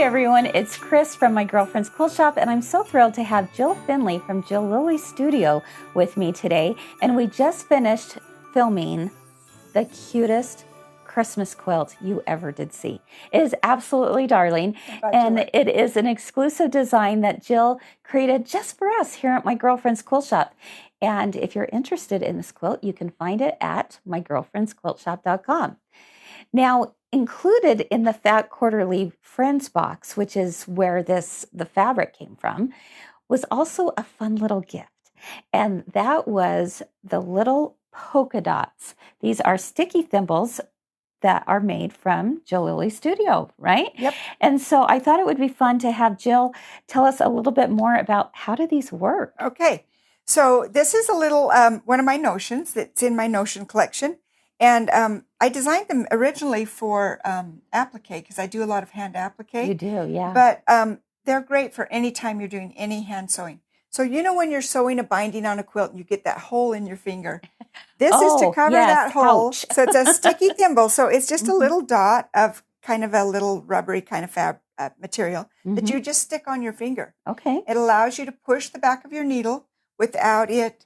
everyone, it's Kris from my girlfriend's quilt shop, and I'm so thrilled to have Jill Finley from Jillily Studio with me today. And we just finished filming the cutest Christmas quilt you ever did see. It is absolutely darling, and it is an exclusive design that Jill created just for us here at my girlfriend's quilt shop. And if you're interested in this quilt, you can find it at mygirlfriendsquiltshop.com. Now, included in the Fat Quarterly Friends box, which is where the fabric came from, was also a fun little gift. And that was the little polka dots. These are sticky thimbles that are made from Jillily Studio, right? Yep. And so I thought it would be fun to have Jill tell us a little bit more about how do these work? Okay. So this is a little, one of my notions that's in my notion collection. And I designed them originally for applique because I do a lot of hand applique. You do, yeah. But they're great for any time you're doing any hand sewing. So you know when you're sewing a binding on a quilt and you get that hole in your finger? This is to cover that hole. Ouch. So it's a sticky thimble. So it's just a little dot of kind of a little rubbery kind of material that you just stick on your finger. Okay. It allows you to push the back of your needle without it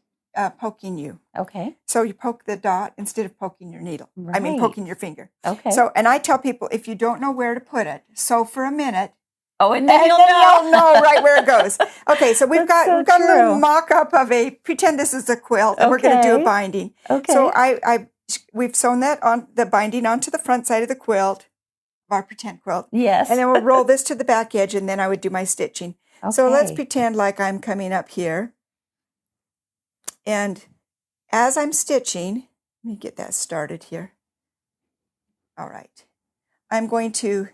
poking you. Okay. So you poke the dot instead of poking your needle. Right. I mean, poking your finger. Okay. So, and I tell people, if you don't know where to put it, sew for a minute. Oh, and then you'll know right where it goes. Okay, so we've got a little mock-up of pretend this is a quilt, and we're going to do a binding. Okay. So we've sewn that on the binding onto the front side of the quilt, our pretend quilt. Yes. And then we'll roll this to the back edge, and then I would do my stitching. Okay. So let's pretend like I'm coming up here. And as I'm stitching, let me get that started here. All right. I'm going to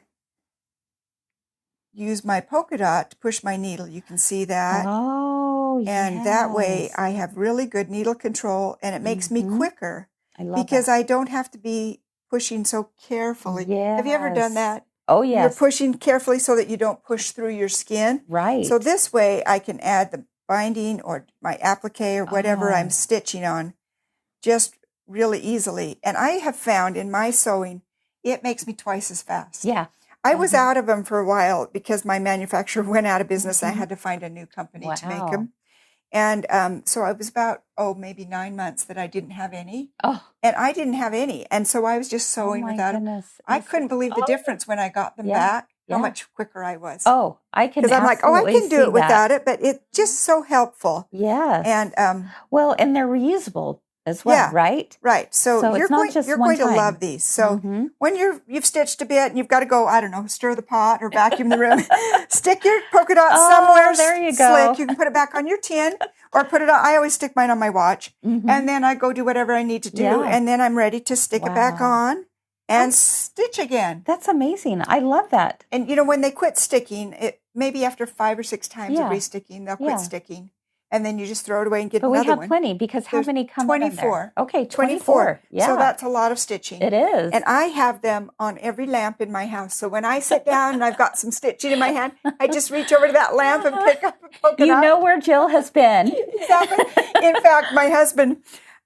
use my polka dot to push my needle. You can see that. Oh, and that way I have really good needle control, and it makes me quicker because I don't have to be pushing so carefully. Yes. Have you ever done that? Oh, yes. You're pushing carefully so that you don't push through your skin. Right. So this way I can add the binding or my applique or whatever I'm stitching on just really easily. And I have found in my sewing, it makes me twice as fast. Yeah. I was out of them for a while because my manufacturer went out of business. I had to find a new company to make them. And so it was about, maybe 9 months that I didn't have any. Oh. And I didn't have any. And so I was just sewing without them. I couldn't believe the difference when I got them back, how much quicker I was. Oh, I can Because I'm like, I can do it without it, but it's just so helpful. Yes. And well, and they're reusable as well, right? Right. So you're going to love these. So when you've stitched a bit and you've got to go, I don't know, stir the pot or vacuum the room, stick your polka dot somewhere there you go. slick. You can put it back on your tin or put it on. I always stick mine on my watch, and then I go do whatever I need to do, and then I'm ready to stick it back on and stitch again. That's amazing. I love that. And when they quit sticking, maybe after 5 or 6 times of resticking, they'll quit sticking. And then you just throw it away and get another one. But we have plenty because how many come 24. in there? Okay, 24. Yeah. So that's a lot of stitching. It is. And I have them on every lamp in my house. So when I sit down and I've got some stitching in my hand, I just reach over to that lamp and pick up a polka dot. You know where Jill has been. Exactly. In fact, my husband,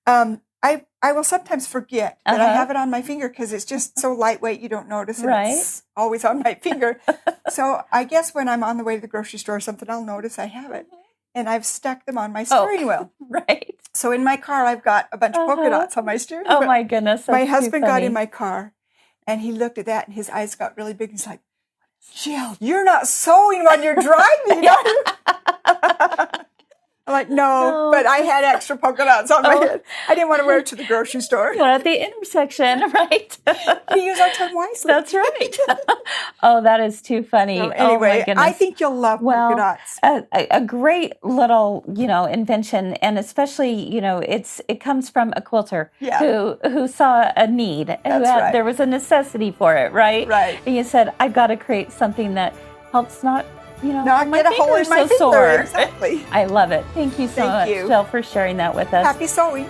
I will sometimes forget that I have it on my finger because it's just so lightweight you don't notice it. Right. It's always on my finger. So I guess when I'm on the way to the grocery store or something, I'll notice I have it. And I've stuck them on my steering wheel. Right. So in my car, I've got a bunch of polka dots on my steering wheel. Oh, my goodness. My husband got in my car, and he looked at that, and his eyes got really big. He's like, Jill, you're not sewing when you're driving, are you? I'm like, no, but I had extra polka dots on my head. I didn't want to wear it to the grocery store. Not at the intersection, right? We use our time wisely. That's right. Oh, that is too funny. So anyway, oh my goodness. I think you'll love polka dots. A great little, invention, and especially, it comes from a quilter who saw a need. There was a necessity for it, right? Right. And you said, I've got to create something that helps not get a hole in my finger. Sore. Exactly. I love it. Thank you so much, Jill, for sharing that with us. Happy sewing.